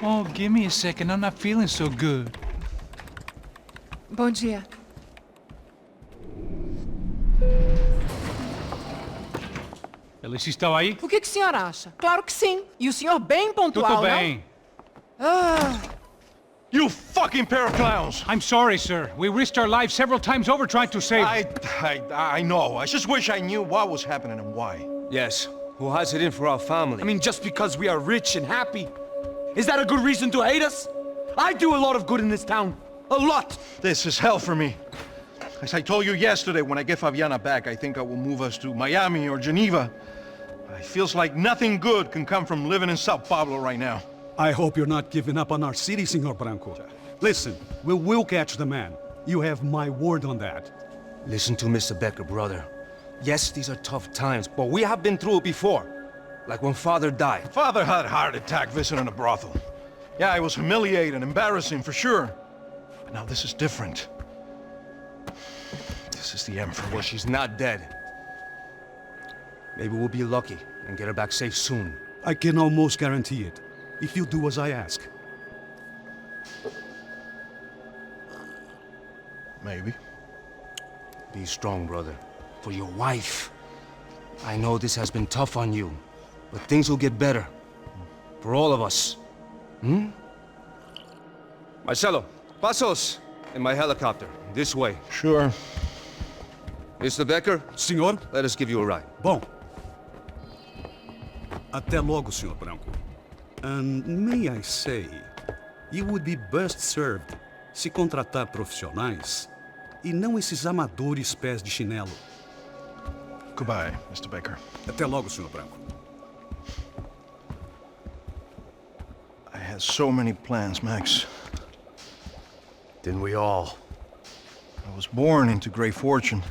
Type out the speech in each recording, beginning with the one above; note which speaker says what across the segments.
Speaker 1: Oh, give me a second. I'm not feeling so good.
Speaker 2: Bom dia.
Speaker 1: Alice estava aí?
Speaker 2: O que o senhor acha? Claro que sim. E o senhor bem pontual,
Speaker 1: Tudo bem.
Speaker 2: não? Ah,
Speaker 3: You fucking pair of clowns!
Speaker 1: I'm sorry, sir. We risked our lives several times over trying to save...
Speaker 3: I know. I just wish I knew what was happening and why.
Speaker 4: Yes, who has it in for our family?
Speaker 5: I mean, just because we are rich and happy, is that a good reason to hate us? I do a lot of good in this town. A lot!
Speaker 3: This is hell for me. As I told you yesterday, when I get Fabiana back, I think I will move us to Miami or Geneva. It feels like nothing good can come from living in Sao Paulo right now.
Speaker 6: I hope you're not giving up on our city, Senor Branco. Listen, we will catch the man. You have my word on that.
Speaker 4: Listen to Mr. Becker, brother. Yes, these are tough times, but we have been through it before. Like when Father died.
Speaker 3: Father had a heart attack visiting a brothel. Yeah, it was humiliating, embarrassing, for sure. But now this is different. This is the end for me.
Speaker 4: Well, she's not dead. Maybe we'll be lucky and get her back safe soon.
Speaker 6: I can almost guarantee it, if you do as I ask.
Speaker 3: Maybe.
Speaker 4: Be strong, brother. For your wife. I know this has been tough on you, but things will get better. For all of us. Hmm? Marcelo, pasos in my helicopter. This way.
Speaker 3: Sure.
Speaker 4: Mr. Becker,
Speaker 6: Senhor?
Speaker 4: let us give you a ride.
Speaker 6: Bom. Até logo, Senhor Branco. And may I say, you would be best served se contratar profissionais e não esses amadores pés de chinelo.
Speaker 3: Goodbye, Mr. Baker.
Speaker 6: Até logo, Senhor Branco.
Speaker 3: I had so many plans, Max.
Speaker 4: Didn't we all?
Speaker 3: I was born into great fortune.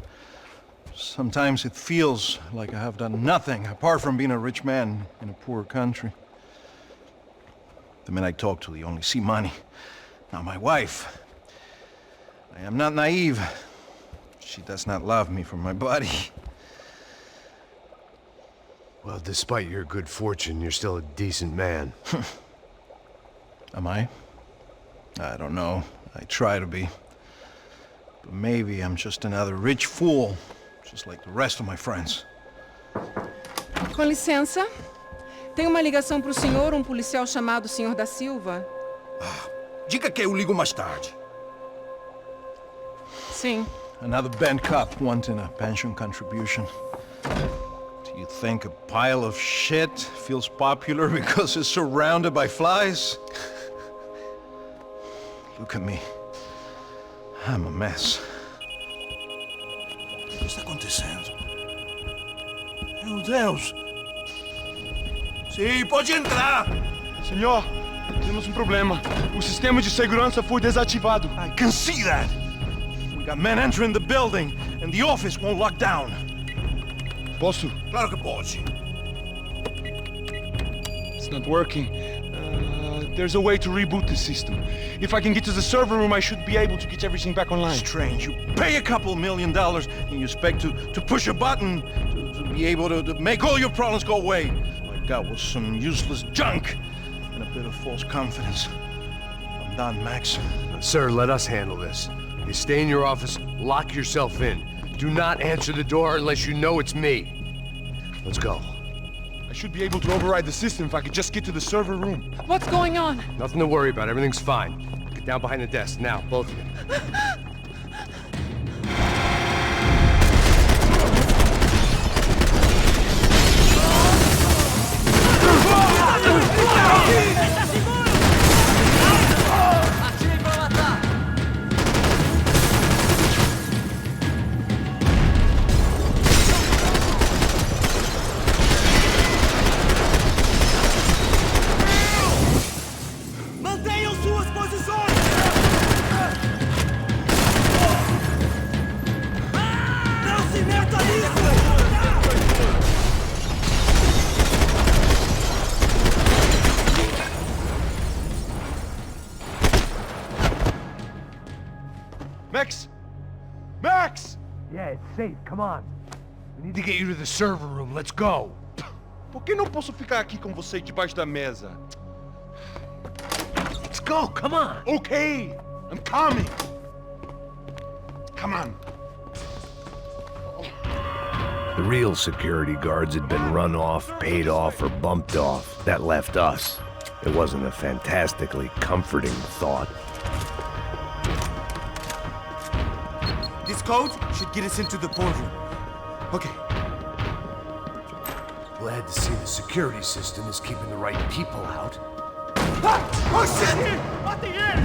Speaker 3: Sometimes it feels like I have done nothing apart from being a rich man in a poor country. The men I talk to, they only see money. Now my wife, I am not naive. She does not love me for my body.
Speaker 7: Well, despite your good fortune, you're still a decent man.
Speaker 3: Am I? I don't know. I try to be. But maybe I'm just another rich fool, just like the rest of my friends.
Speaker 2: com licença. Tem uma ligação para o senhor, um policial chamado Sr. da Silva.
Speaker 5: Diga que eu ligo mais tarde.
Speaker 2: Sim.
Speaker 3: Another bent cop wanting a pension contribution. Do you think a pile of shit feels popular because it's surrounded by flies? Look at me. I'm a mess.
Speaker 5: O que está acontecendo? Meu Deus! Sim, pode entrar!
Speaker 8: Senhor, temos um problema. O sistema de segurança foi desativado.
Speaker 3: I can see that! We got men entering the building, and the office won't lock down.
Speaker 8: Posso?
Speaker 5: Claro que pode.
Speaker 8: It's not working. There's a way to reboot the system. If I can get to the server room, I should be able to get everything back online.
Speaker 3: Strange. You pay a couple $1 million, and you expect to push a button to be able to make all your problems go away. All I got was some useless junk and a bit of false confidence. I'm done, Max.
Speaker 7: Sir, let us handle this. You stay in your office, lock yourself in. Do not answer the door unless you know it's me. Let's go.
Speaker 8: I should be able to override the system if I could just get to the server room.
Speaker 2: What's going on?
Speaker 7: Nothing to worry about. Everything's fine. Get down behind the desk. Now, both of you.
Speaker 5: Mantenham suas posições! Não se meta nisso!
Speaker 8: Max! Max!
Speaker 7: Yeah, it's safe. Come on. We need to get you to the server room. Let's go.
Speaker 8: Por que não posso ficar aqui com você debaixo da mesa?
Speaker 7: Let's go, come on.
Speaker 8: Okay, I'm coming. Come on.
Speaker 7: The real security guards had been run off, paid off, or bumped off. That left us. It wasn't a fantastically comforting thought.
Speaker 5: This code should get us into the boardroom. Okay.
Speaker 7: Glad to see the security system is keeping the right people out.
Speaker 5: Ah! Oh shit! What the hell?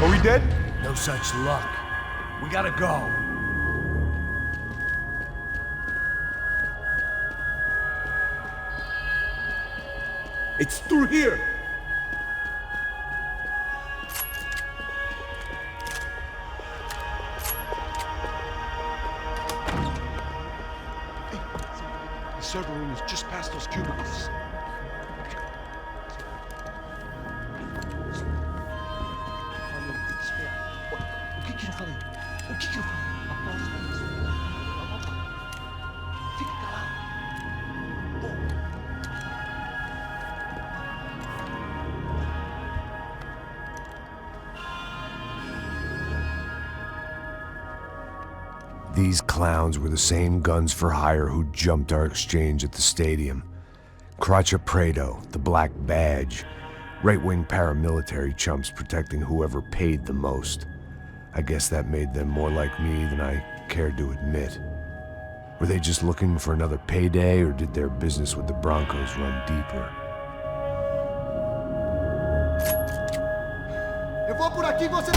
Speaker 8: Are we dead?
Speaker 7: No such luck. We gotta go.
Speaker 5: It's through here.
Speaker 8: The server room is just past those cubicles. O que eu falei? O que eu falei? Aposta nisso. Fica calado.
Speaker 7: These clowns were the same guns for hire who jumped our exchange at the stadium. Crotcha Prado, the Black Badge. Right-wing paramilitary chumps protecting whoever paid the most. I guess that made them more like me than I cared to admit. Were they just looking for another payday, or did their business with the Broncos run deeper?
Speaker 5: Eu vou por aqui, você...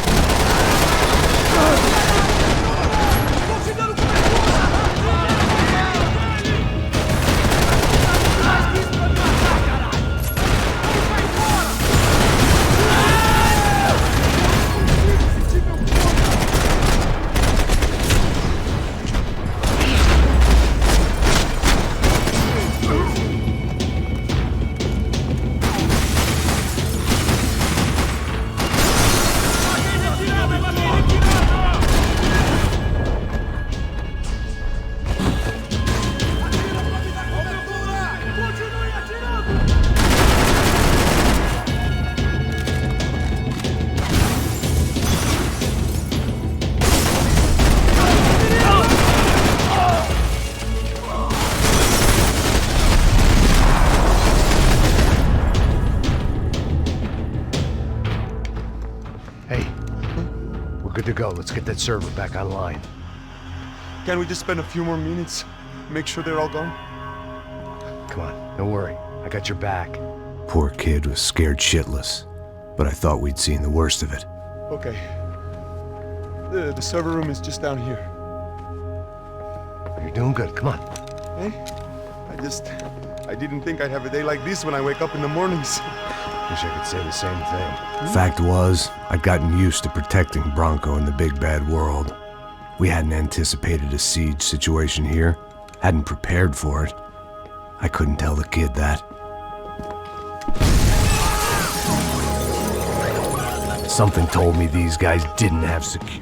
Speaker 7: Good to go. Let's get that server back online.
Speaker 8: Can't we just spend a few more minutes? Make sure they're all gone?
Speaker 7: Come on, don't worry. I got your back. Poor kid was scared shitless, but I thought we'd seen the worst of it.
Speaker 8: Okay. The server room is just down here.
Speaker 7: You're doing good. Come on.
Speaker 8: Hey? I didn't think I'd have a day like this when I wake up in the mornings.
Speaker 7: Wish I could say the same thing. Fact was, I'd gotten used to protecting Bronco in the big bad world. We hadn't anticipated a siege situation here, hadn't prepared for it. I couldn't tell the kid that. Something told me these guys didn't have security.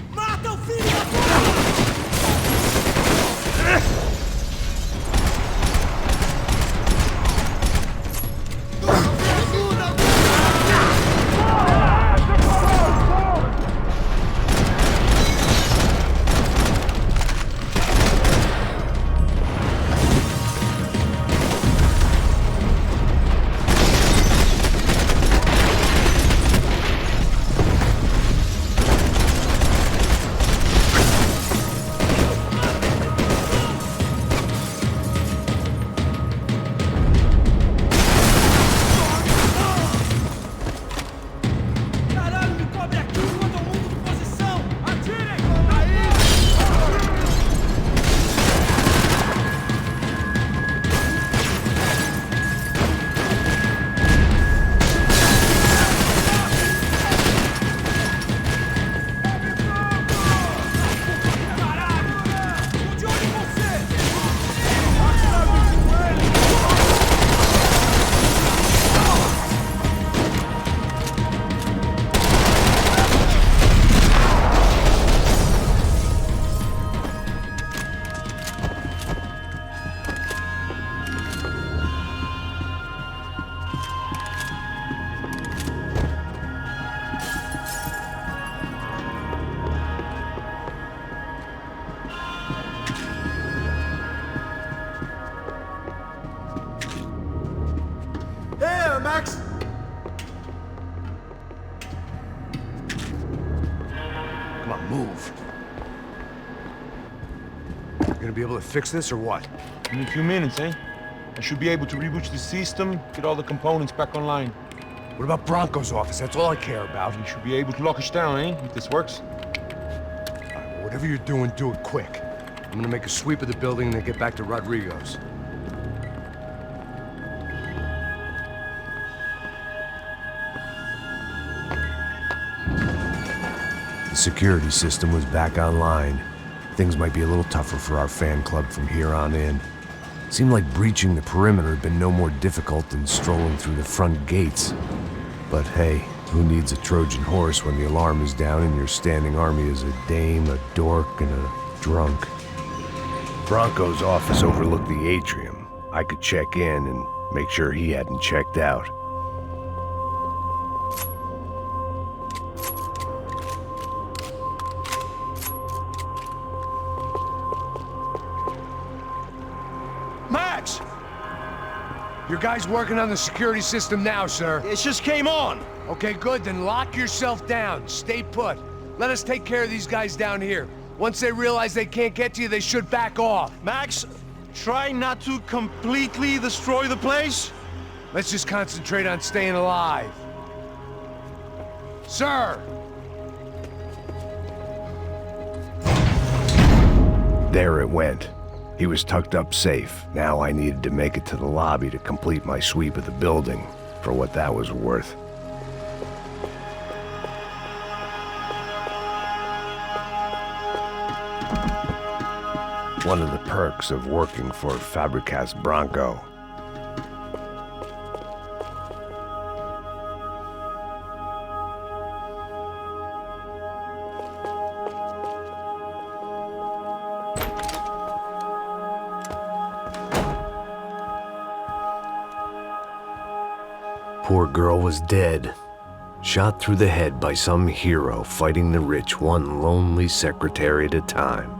Speaker 7: Move. You gonna be able to fix this or what?
Speaker 8: In a few minutes, eh? I should be able to reboot the system, get all the components back online.
Speaker 7: What about Bronco's office? That's all I care about.
Speaker 8: You should be able to lock us down, eh? If this works.
Speaker 7: Whatever you're doing, do it quick. I'm gonna make a sweep of the building and then get back to Rodrigo's. The security system was back online. Things might be a little tougher for our fan club from here on in. Seemed like breaching the perimeter had been no more difficult than strolling through the front gates. But hey, who needs a Trojan horse when the alarm is down and your standing army is a dame, a dork, and a drunk? Bronco's office overlooked the atrium. I could check in and make sure he hadn't checked out.
Speaker 3: Max!
Speaker 7: Your guy's working on the security system now, sir.
Speaker 3: It just came on!
Speaker 7: Okay, good, then lock yourself down. Stay put. Let us take care of these guys down here. Once they realize they can't get to you, they should back off.
Speaker 3: Max, try not to completely destroy the place.
Speaker 7: Let's just concentrate on staying alive. Sir! There it went. He was tucked up safe. Now I needed to make it to the lobby to complete my sweep of the building, for what that was worth. One of the perks of working for Fabricas Bronco. Poor girl was dead. Shot through the head by some hero fighting the rich one lonely secretary at a time.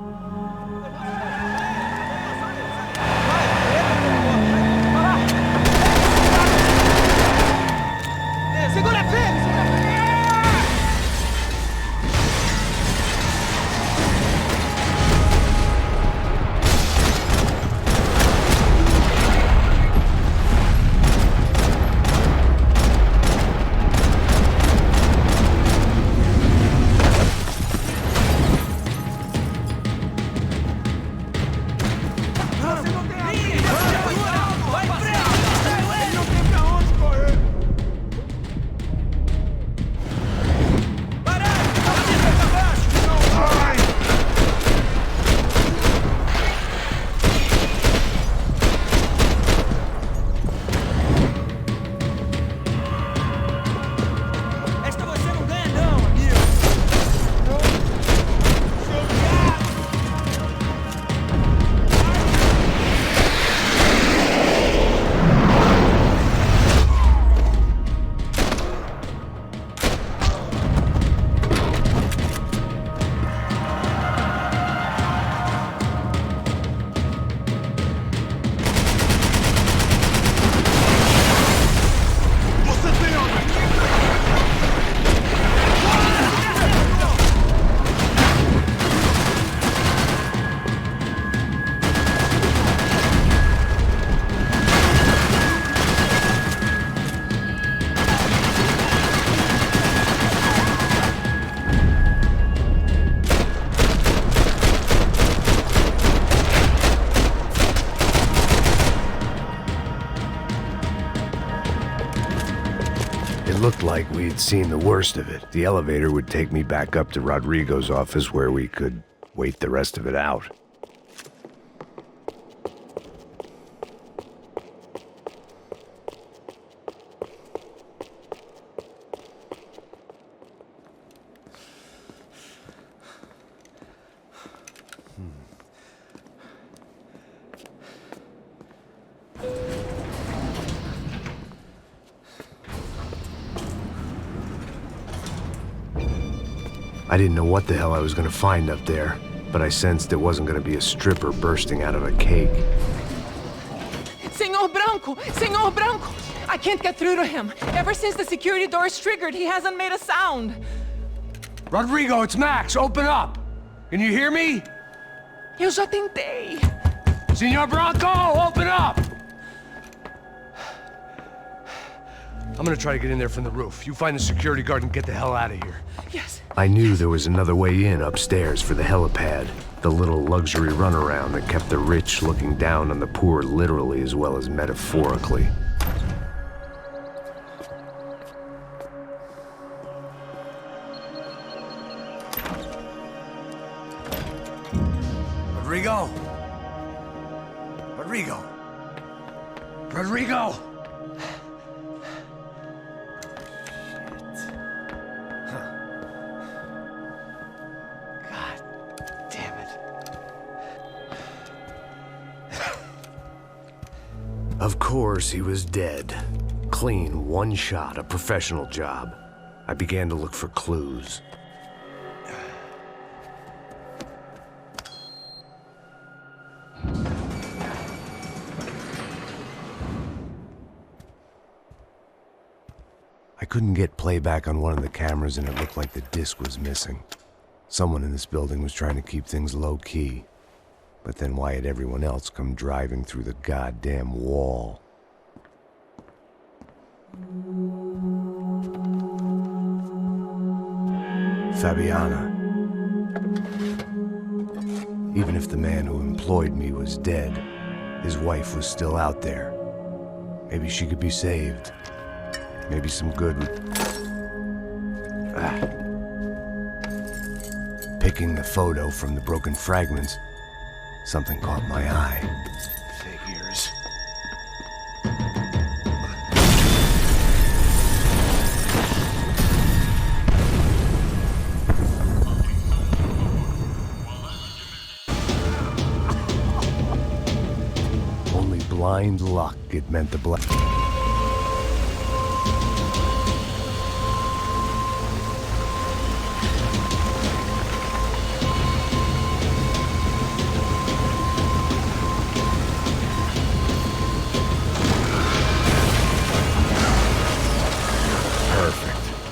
Speaker 7: Looked like we'd seen the worst of it. The elevator would take me back up to Rodrigo's office where we could wait the rest of it out. I didn't know what the hell I was gonna find up there, but I sensed it wasn't gonna be a stripper bursting out of a cake.
Speaker 2: Senor Branco! Senor Branco! I can't get through to him. Ever since the security door is triggered, he hasn't made a sound.
Speaker 7: Rodrigo, it's Max. Open up. Can you hear me?
Speaker 2: Eu já tentei.
Speaker 7: Senor Bronco, open up! I'm gonna try to get in there from the roof. You find the security guard and get the hell out of here.
Speaker 2: Yes.
Speaker 7: I knew there was another way in upstairs for the helipad. The little luxury runaround that kept the rich looking down on the poor literally as well as metaphorically. Rodrigo! Rodrigo! Rodrigo! Of course, he was dead. Clean, one shot, a professional job. I began to look for clues. I couldn't get playback on one of the cameras and it looked like the disc was missing. Someone in this building was trying to keep things low-key. But then why had everyone else come driving through the goddamn wall? Fabiana. Even if the man who employed me was dead, his wife was still out there. Maybe she could be saved. Maybe some good would... Picking the photo from the broken fragments, something caught my eye. Figures. Only blind luck it meant the black...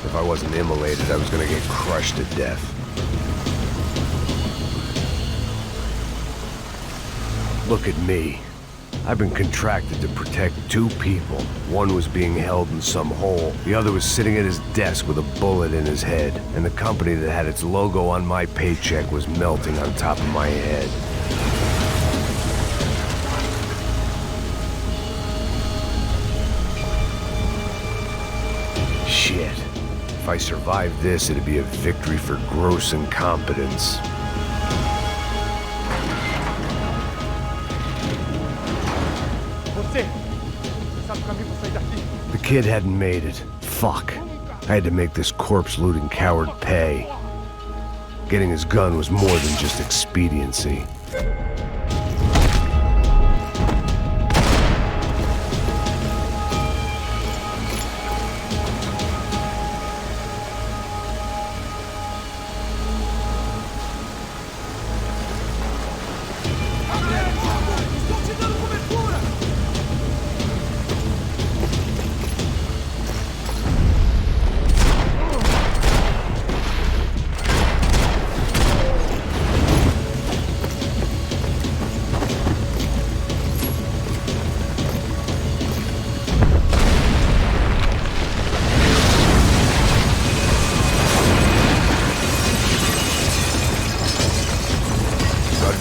Speaker 7: If I wasn't immolated, I was gonna get crushed to death. Look at me. I've been contracted to protect two people. One was being held in some hole. The other was sitting at his desk with a bullet in his head. And the company that had its logo on my paycheck was melting on top of my head. Shit. If I survived this, it'd be a victory for gross incompetence. The kid hadn't made it. Fuck. I had to make this corpse-looting coward pay. Getting his gun was more than just expediency.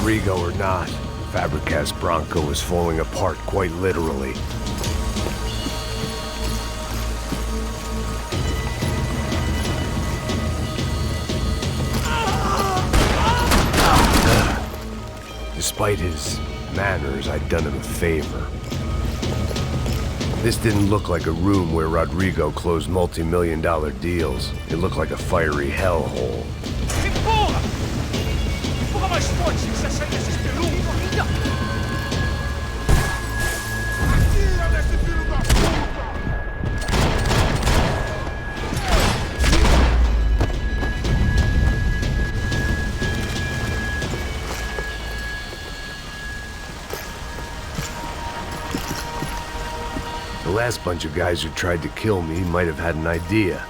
Speaker 7: Rodrigo or not, Fabricas Bronco was falling apart quite literally. Despite his manners, I'd done him a favor. This didn't look like a room where Rodrigo closed multi-million-dollar deals. It looked like a fiery hellhole. The last bunch of guys who tried to kill me might have had an idea.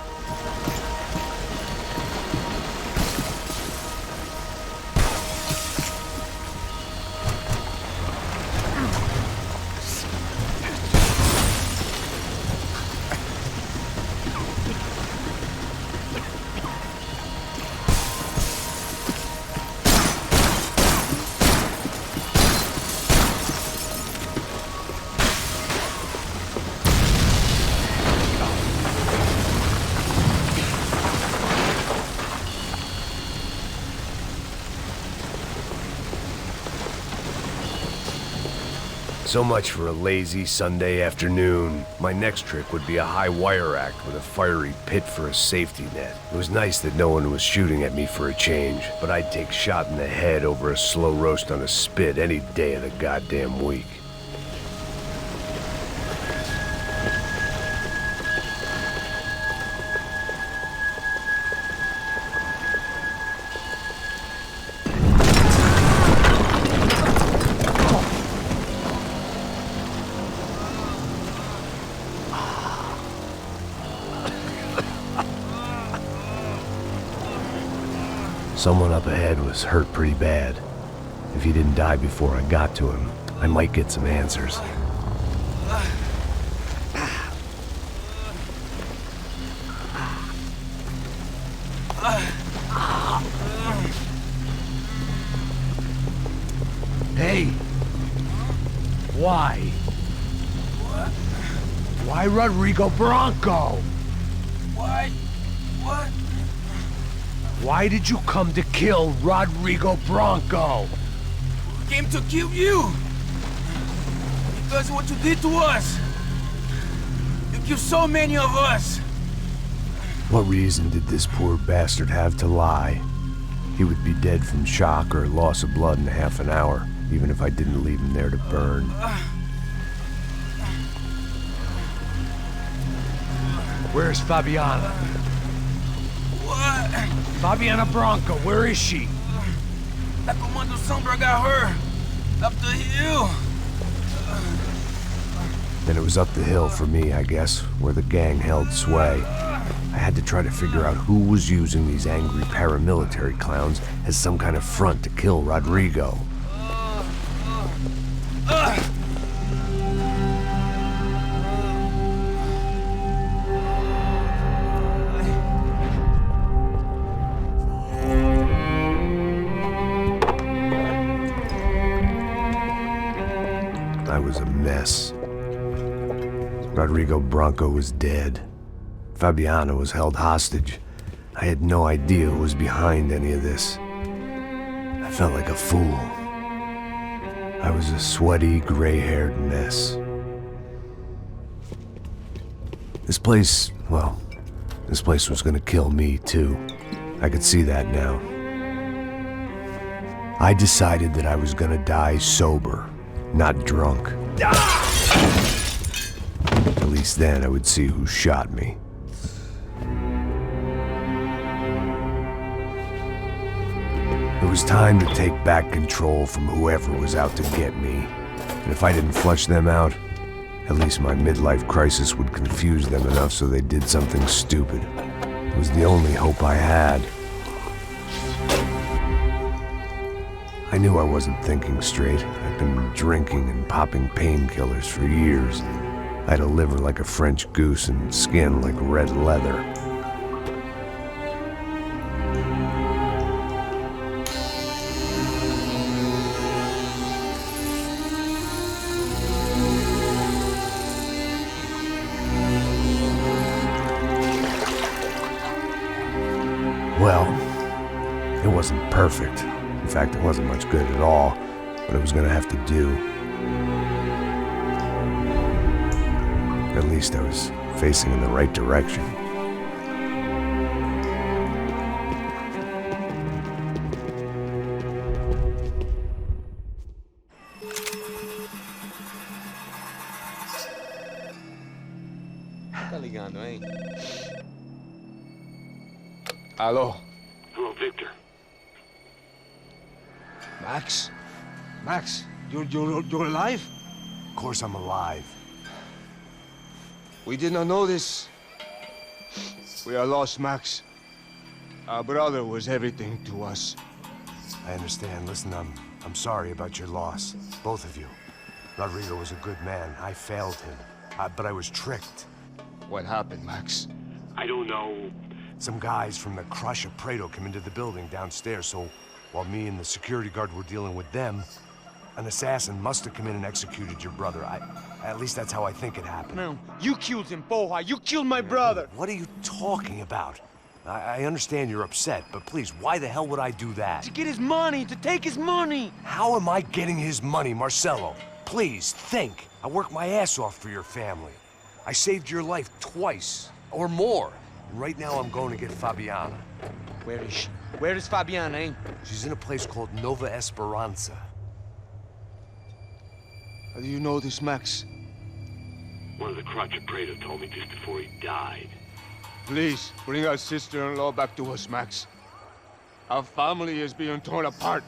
Speaker 7: So much for a lazy Sunday afternoon. My next trick would be a high wire act with a fiery pit for a safety net. It was nice that no one was shooting at me for a change, but I'd take shot in the head over a slow roast on a spit any day of the goddamn week. Someone up ahead was hurt pretty bad. If he didn't die before I got to him, I might get some answers. Hey! Why? Why Rodrigo Bronco?
Speaker 5: Why? What?
Speaker 7: Why did you come to kill Rodrigo Bronco?
Speaker 5: Came to kill you! Because of what you did to us! You killed so many of us!
Speaker 7: What reason did this poor bastard have to lie? He would be dead from shock or loss of blood in half an hour, even if I didn't leave him there to burn. Where's Fabiana?
Speaker 5: What?
Speaker 7: Fabiana Bronco, where is she?
Speaker 5: That Comando Sombra got her! Up the hill!
Speaker 7: Then it was up the hill for me, I guess, where the gang held sway. I had to try to figure out who was using these angry paramilitary clowns as some kind of front to kill Rodrigo. I was a mess. Rodrigo Bronco was dead. Fabiana was held hostage. I had no idea who was behind any of this. I felt like a fool. I was a sweaty, gray-haired mess. This place, well, this place was gonna kill me too. I could see that now. I decided that I was gonna die sober, not drunk. At least then I would see who shot me. It was time to take back control from whoever was out to get me. And if I didn't flush them out, at least my midlife crisis would confuse them enough so they did something stupid. It was the only hope I had. I knew I wasn't thinking straight. I'd been drinking and popping painkillers for years. I had a liver like a French goose and skin like red leather. Well, it wasn't perfect. In fact, it wasn't much good at all, but it was gonna have to do. At least I was facing in the right direction.
Speaker 8: Tá ligando, hein? Alô?
Speaker 9: Hello, Victor.
Speaker 8: Max? Max, you're alive?
Speaker 7: Of course I'm alive.
Speaker 8: We did not know this. We are lost, Max. Our brother was everything to us.
Speaker 7: I understand. Listen, I'm sorry about your loss. Both of you. Rodrigo was a good man. I failed him. But I was tricked.
Speaker 8: What happened, Max?
Speaker 9: I don't know.
Speaker 7: Some guys from the Crush of Prado came into the building downstairs, so while me and the security guard were dealing with them, an assassin must have come in and executed your brother. At least that's how I think it happened.
Speaker 8: No, you killed him, Poha. You killed my brother.
Speaker 7: What are you talking about? I understand you're upset, but please, why the hell would I do that?
Speaker 8: To get his money, to take his money.
Speaker 7: How am I getting his money, Marcelo? Please, think. I worked my ass off for your family. I saved your life twice, or more. And right now I'm going to get Fabiana.
Speaker 5: Where is she? Where is Fabiana, eh?
Speaker 7: She's in a place called Nova Esperanza.
Speaker 8: How do you know this, Max?
Speaker 9: One of the Pateta told me just before he died.
Speaker 8: Please, bring our sister-in-law back to us, Max. Our family is being torn apart.